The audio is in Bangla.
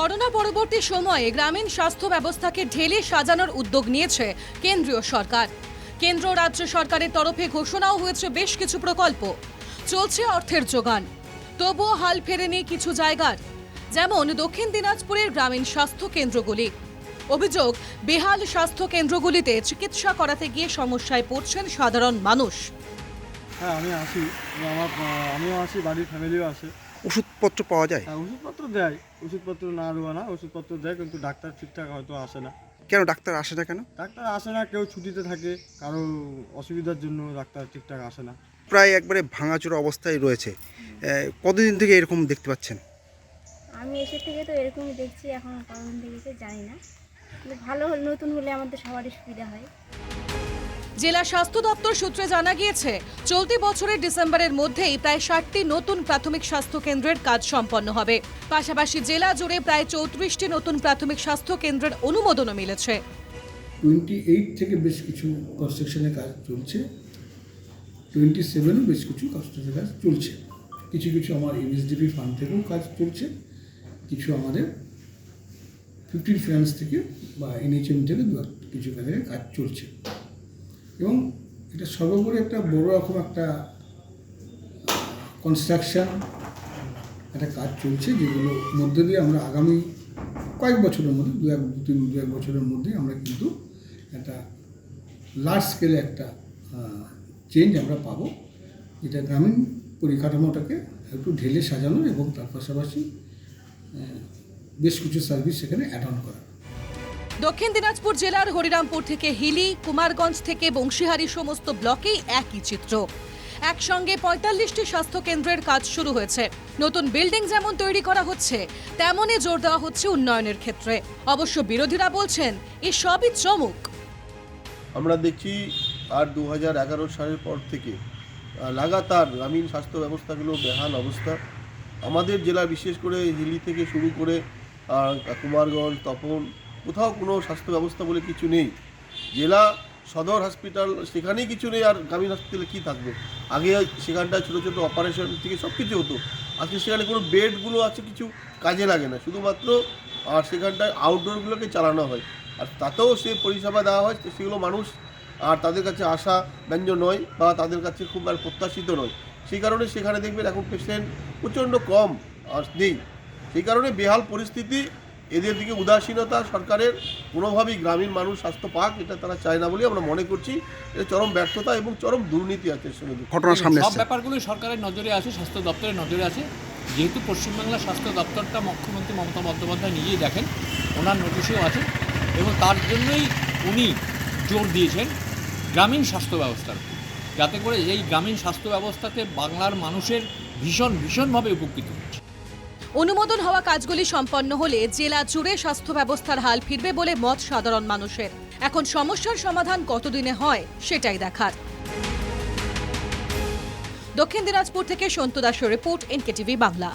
করোনা পরবর্তী সময়ে গ্রামীণ স্বাস্থ্য ব্যবস্থাকে ঢেলে সাজানোর উদ্যোগ নিয়েছে কেন্দ্রীয় সরকার। কেন্দ্র রাজ্য সরকারের তরফে ঘোষণাও হয়েছে বেশ কিছু প্রকল্প। চলছে অর্থের যোগান, তবুও হাল ফেরেনি কিছু জায়গার, যেমন দক্ষিণ দিনাজপুরের গ্রামীণ স্বাস্থ্য কেন্দ্রগুলি। অভিযোগ, বেহাল স্বাস্থ্য কেন্দ্রগুলিতে চিকিৎসা করাতে গিয়ে সমস্যায় পড়ছেন সাধারণ মানুষ। হ্যাঁ, আমিও আসি, বাড়ির ফ্যামিলিও আসে। ওষুধপত্র পাওয়া যায়? হ্যাঁ, ওষুধপত্র দেয়, ওষুধপত্র না দেওয়া না, ওষুধপত্র দেয়, কিন্তু ডাক্তার ঠিকঠাক হয়তো আসে না। কেন ডাক্তার আসে না কেন? ডাক্তার আসে না, কেউ ছুটিতে থাকে, কারো অসুবিধার জন্য ডাক্তার ঠিকঠাক আসে না। প্রায় একবারে ভাঙাচোরা অবস্থায় রয়েছে। কতদিন থেকে এরকম দেখতে পাচ্ছেন? আমি এসে থেকে তো এরকমই দেখছি, এখন কতদিন থেকে এসে জানি না, কিন্তু ভালো হলে, নতুন হলে আমাদের সবারই সুবিধা হয়। জেলা স্বাস্থ্য দপ্তর সূত্রে জানা গিয়েছে, চলতি বছরের ডিসেম্বরের মধ্যেই প্রায় 60টি নতুন প্রাথমিক স্বাস্থ্য কেন্দ্রের কাজ সম্পন্ন হবে। পাশাপাশি জেলা জুড়ে প্রায় 34টি নতুন প্রাথমিক স্বাস্থ্য কেন্দ্রের অনুমোদনও মিলেছে। 28 থেকে বেশ কিছু কনস্ট্রাকশনের কাজ চলছে, 27 বেশ কিছু কনস্ট্রাকশনের কাজ চলছে। কিছু কিছু আমার এমএসডিপি ফান্ড থেকেও কাজ চলছে, কিছু আমাদের 15 ফিনান্স থেকে বা এনএইচএম থেকে কিছু কাজের কাজ চলছে। এবং এটা সর্বোপরি একটা বড় রকম একটা কনস্ট্রাকশন একটা কাজ চলছে, যেগুলোর মধ্যে দিয়ে আমরা আগামী কয়েক বছরের মধ্যে দু এক বছরের মধ্যে আমরা কিন্তু একটা লার্জ স্কেলে একটা চেঞ্জ আমরা পাবো, যেটা গ্রামীণ পরিকাঠামোটাকে একটু ঢেলে সাজানো এবং তার পাশাপাশি বেশ কিছু সার্ভিস সেখানে অ্যাড অন করা। দক্ষিণ দিনাজপুর জেলার হরিরামপুর থেকে হিলি, কুমারগঞ্জ থেকে বংশীহারি সমস্ত ব্লকেই একই চিত্র। একসঙ্গে 45টি স্বাস্থ্য কেন্দ্রের কাজ শুরু হয়েছে। নতুন বিল্ডিং যেমন তৈরি করা হচ্ছে, তেমনই জোর দেওয়া হচ্ছে উন্নয়নের ক্ষেত্রে। অবশ্য বিরোধীরা বলছেন, এই সবই চমক। আমরা দেখছি আর 2011 সালের পর থেকে লাগাতার গ্রামীণ স্বাস্থ্য ব্যবস্থাগুলো বেহাল অবস্থা। আমাদের জেলা বিশেষ করে হিলি থেকে শুরু করে কুমারগঞ্জ, তপন, কোথাও কোনো স্বাস্থ্য ব্যবস্থা বলে কিছু নেই। জেলা সদর হসপিটাল সেখানেই কিছু নেই, আর গ্রামীণ হসপিটালে কী থাকবে? আগে সেখানটায় ছোটো ছোটো অপারেশন থেকে সব কিছু হতো, আজকে সেখানে কোনো বেডগুলো আছে, কিছু কাজে লাগে না, শুধুমাত্র আর সেখানটায় আউটডোরগুলোকে চালানো হয়, আর তাতেও সে পরিষেবা দেওয়া হয়, সেগুলো মানুষ আর তাদের কাছে আশা ব্যঞ্জন নয় বা তাদের কাছে খুব আর প্রত্যাশিত নয়। সেই কারণে সেখানে দেখবেন এখন পেশেন্ট প্রচণ্ড কম আর নেই। সেই কারণে বেহাল পরিস্থিতি, এদের দিকে উদাসীনতা সরকারের, কোনোভাবেই গ্রামীণ মানুষ স্বাস্থ্য পাক এটা তারা চায় না বলে আমরা মনে করছি। এটা চরম ব্যর্থতা এবং চরম দুর্নীতি আছে এর সঙ্গে। ঘটনার সামনে সব ব্যাপারগুলো সরকারের নজরে আছে, স্বাস্থ্য দপ্তরের নজরে আছে। যেহেতু পশ্চিমবাংলার স্বাস্থ্য দপ্তরটা মুখ্যমন্ত্রী মমতা বন্দ্যোপাধ্যায় নিজেই দেখেন, ওনার নোটিশেও আছে, এবং তার জন্যই উনি জোর দিয়েছেন গ্রামীণ স্বাস্থ্য ব্যবস্থার, যাতে করে এই গ্রামীণ স্বাস্থ্য ব্যবস্থাতে বাংলার মানুষের ভীষণভাবে উপকৃত হচ্ছে। অনুমোদন হওয়া কাজগুলি সম্পন্ন হলে জেলা জুড়ে স্বাস্থ্য ব্যবস্থার হাল ফিরবে বলে মত সাধারণ মানুষের। এখন সমস্যার সমাধান কতদিনে হয় সেটাই দেখার। দক্ষিণ দিনাজপুর থেকে সন্তু দাসের রিপোর্ট, এনকেটিভি বাংলা।